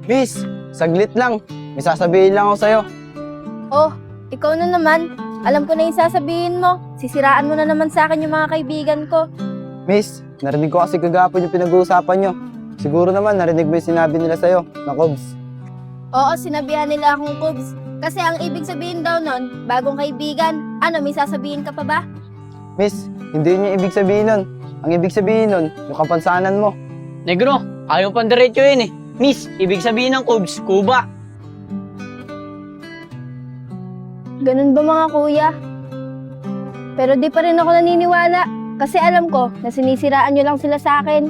Miss, saglit lang. May sasabihin lang ako sa'yo. Oh, ikaw na naman. Alam ko na yung sasabihin mo. Sisiraan mo na naman sa akin yung mga kaibigan ko. Miss, narinig ko kasi kagapon yung pinag-uusapan nyo. Siguro naman narinig mo yung sinabi nila sa'yo, na Cobs. Oo, sinabihan nila akong Cubs. Kasi ang ibig sabihin daw nun, bagong kaibigan. Ano, may sasabihin ka pa ba? Miss, hindi yun yung ibig sabihin nun. Ang ibig sabihin nun, yung kapansanan mo. Negro, ayaw pang diretso yun eh. Miss, ibig sabihin ng Cubs, Kuba. Ganun ba mga kuya? Pero di pa rin ako naniniwala. Kasi alam ko na sinisiraan nyo lang sila sa akin.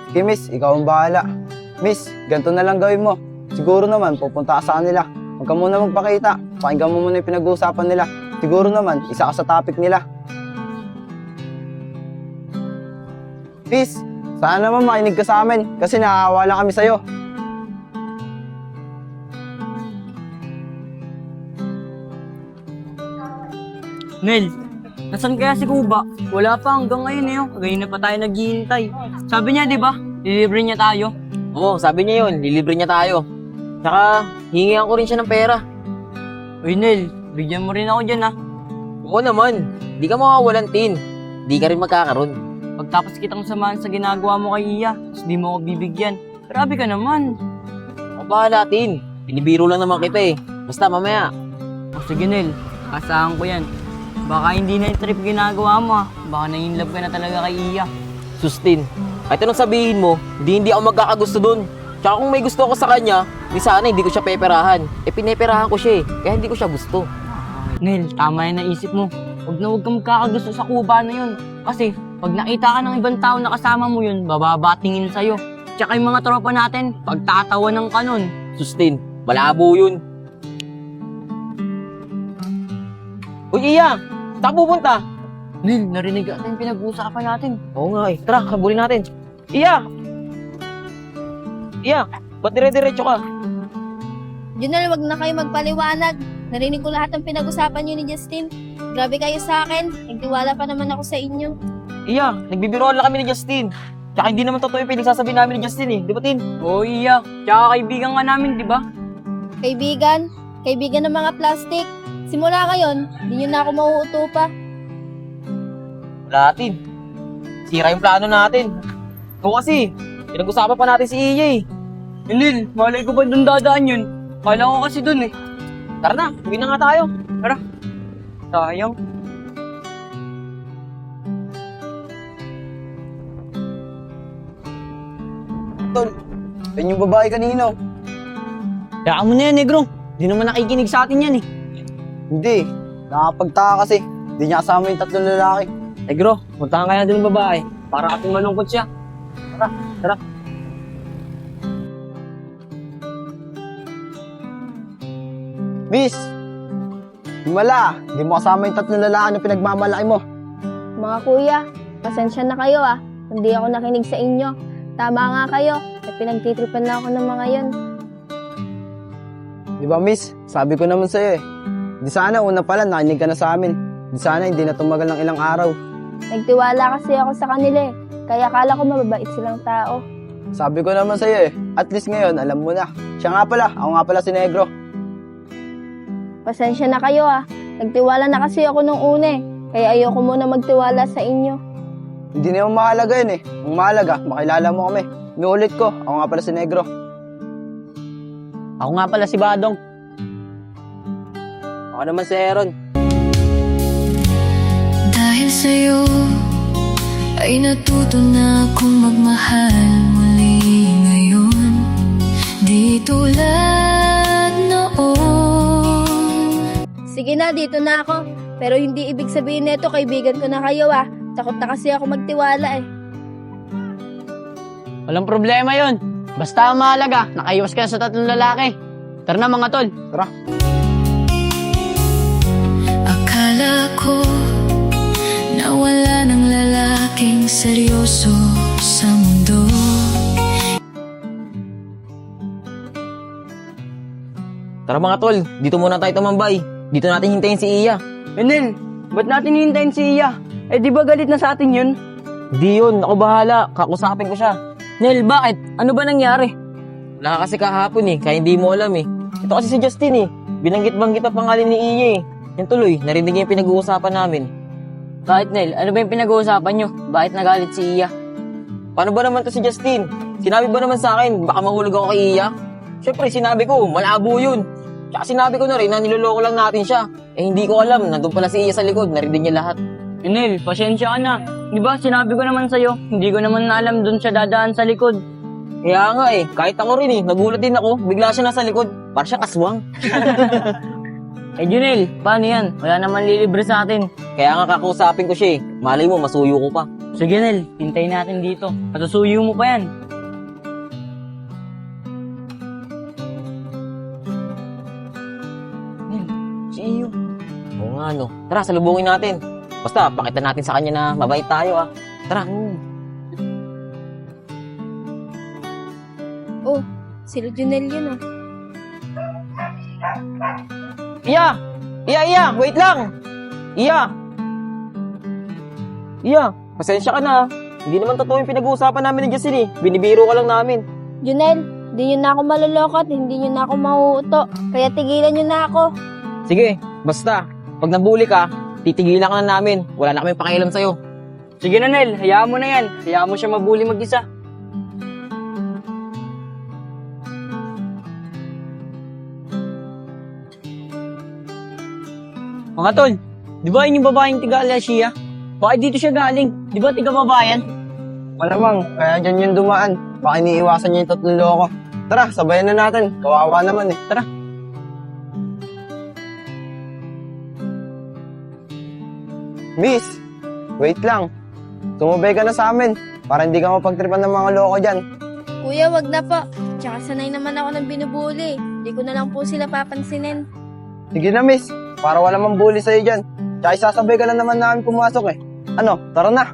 Sige miss, ikaw ang bahala. Miss, ganito na lang gawin mo. Siguro naman, pupunta ka sa kanila. Huwag ka muna magpakita. Pakinggan mo muna yung pinag-uusapan nila. Siguro naman, isa ka sa topic nila. Miss, sana naman makinig ka sa amin kasi nakakawa lang kami sa'yo. Nel, nasan kaya si Kuba? Wala pa hanggang ngayon eh. Ngayon na pa tayo naghihintay. Sabi niya, di ba? Lilibre niya tayo. Oo, sabi niya yun, lilibre niya tayo. Tsaka, hihingihan ko rin siya ng pera. Uy, Nel, bigyan mo rin ako dyan ah. Oo naman, di ka makawalan, Tin. Di ka rin magkakaroon. Pagtapos kitang samahan sa ginagawa mo kay Iya, tapos di mo ako bibigyan. Grabe ka naman. O bahala, Tin. Binibiro lang naman kita eh. Basta mamaya. O sige, Nel, asahan ko yan. Baka hindi na yung trip ginagawa mo ah. Baka na-inlove ka na talaga kay Iya. Sustin. Kahit anong sabihin mo, hindi ako magkakagusto dun. Tsaka kung may gusto ako sa kanya, di sana hindi ko siya peperahan. Eh pineperahan ko siya eh, kaya hindi ko siya gusto. Nel, tama yung naisip mo. Huwag kang magkakagusto sa Kuba na yun. Kasi, pag nakita ka ng ibang tao na kasama mo yun, bababatingin sa'yo. Tsaka yung mga tropa natin, pagtatawa ng kanon. Sustin, malabo yun. Uy, Iya! Saan pupunta? Nel, narinig natin yung pinag-uusapan natin. Oo nga eh. Tara, kabulin natin. Iya! Iya! Ba't dire-diretso ka? Junel, wag na kayo magpaliwanag. Narinig ko lahat ng pinag-usapan nyo ni Justin. Grabe kayo sa akin. Nagtiwala pa naman ako sa inyo. Iya, nagbibiroan lang kami ni Justin. Tsaka hindi naman totoo yung pinagsasabi namin ni Justin eh. Di ba, Tin? Oo, Iya. Tsaka kaibigan nga namin, di ba? Kaibigan? Kaibigan ng mga plastic. Simula ngayon, di nyo na ako mauuto pa. Wala, Tin. Sira yung plano natin. Oo kasi, pinag-usapan pa natin si Iya eh. Nel, malay ko ba doon dadaan yun? Kala ko kasi doon eh. Tara na, uwi na nga tayo. Sayang. Tol, yun yung babae kanino. Kaya mo na yan, Negro. Di naman nakikinig sa atin yan eh. Hindi, nakapagtaka kasi. Hindi niya kasama yung tatlong lalaki. Negro, puntahan kaya doon babae. Para kasi malungkot siya. Tara. Miss, himala, hindi mo kasama yung tatlong lalaki na pinagmamalaki mo. Mga kuya, pasensya na kayo ah. Hindi ako nakinig sa inyo. Tama nga kayo. At pinagtitripan na ako ng mga yon. Di ba miss, sabi ko naman sa'yo eh. Di sana una pala nakinig ka na sa amin. Di sana hindi na tumagal ng ilang araw. Nagtiwala kasi ako sa kanila eh. Kaya akala ko mababait silang tao. Sabi ko naman sa'yo eh, at least ngayon alam mo na. Siya nga pala, ako nga pala si Negro. Pasensya na kayo ah. Nagtiwala na kasi ako nung una eh. Kaya ayoko muna magtiwala sa inyo. Hindi naman mahalaga yun eh. Ang mahalaga, makilala mo kami. Inuulit ko, ako nga pala si Negro. Ako nga pala si Badong. Ako naman si Aaron. Dahil sa'yo ay natuto na akong magmahal muli ngayon. Di tulad noon. Sige na, dito na ako. Pero hindi ibig sabihin nito kaibigan ko na kayo ah. Takot na kasi ako magtiwala eh. Walang problema yon. Basta ang mahalaga, nakaiwas ka na sa tatlong lalaki. Tara na mga tol. Tara. Akala ko na wala ng lalaking seryoso sa mundo. Tara mga tol, dito muna tayo tumambay. Dito natin hintayin si Iya. Nel, ba't natin hihintayin si Iya? Eh di ba galit na sa atin yun? Di yun, ako bahala. Kakusapin ko siya. Nel, bakit? Ano ba nangyari? Wala ka kasi kahapon eh, kaya hindi mo alam eh. Ito kasi si Justin eh. Binanggit-banggit ang pangalan ni Iya eh. Yan tuloy, narinig niya yung pinag-uusapan namin. Bakit, Nel? Ano ba yung pinag-uusapan nyo? Bakit nagalit si Iya? Paano ba naman to si Justin? Sinabi ba naman sa akin, baka mahulog ako kay Iya? Siyempre, sinabi ko, malabo yun. Tsaka sinabi ko na rin na niloloko lang natin siya. Eh hindi ko alam, nandun pala si Iya sa likod, narinig niya lahat. Nel, pasensya ka na. Di ba, sinabi ko naman sa'yo, hindi ko naman alam doon siya dadaan sa likod. Kaya nga eh, kahit ako rin eh, nagulat din ako, bigla siya nasa likod, para siya kaswang. Eh, Junel, paano yan? Wala naman lilibre sa atin. Kaya nga kakausapin ko siya eh, malay mo, masuyo ko pa. Sige, Nel, hintayin natin dito. Matusuyo mo pa yan. Nel, si Iyo. Oo nga no, tara salubungin natin. Basta, pakita natin sa kanya na mabait tayo ah. Tara. Oh, sila Junel yun ah. Iya! Iya! Wait lang! Iya! Iya, pasensya ka na. Hindi naman totoo yung pinag-uusapan namin ni Justin eh. Binibiro ka lang namin. Junel, di nyo na ako maluloko at hindi nyo na ako mahuuto. Kaya tigilan nyo na ako. Sige, basta. Pag nabuli ka, titigilan ka na namin. Wala na kaming pakialam sa'yo. Sige na, Nel, hayaan mo na yan. Hayaan mo siya mabuli mag-isa. Mga tol, di ba yun yung babaeng tiga Alasya? Bakit dito siya galing? Di ba tiga babayan? Malamang, kaya dyan yung dumaan. Baka iniiwasan niya yung tatlong loko. Tara, sabayan na natin. Kawawa naman eh. Tara. Miss, wait lang. Tumubay ka na sa amin para hindi ka mapagtripan ng mga loko dyan. Kuya, wag na po. Tsaka sanay naman ako ng binubuli. Hindi ko na lang po sila papansinin. Sige na, miss. Para wala mang bully sa'yo dyan. Tsaka isasabay ka na naman namin pumasok eh. Ano, tara na.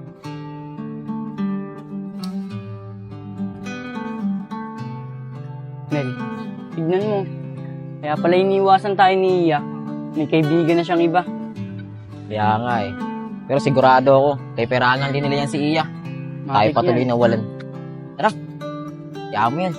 Nel, tignan mo. Kaya pala iniiwasan tayo ni Iya. May kaibigan na siyang iba. Kaya nga eh. Pero sigurado ako, peperahan lang din nila yan si Iya. Tayo Bakit patuloy yan? na walan. Tara, kaya mo yan.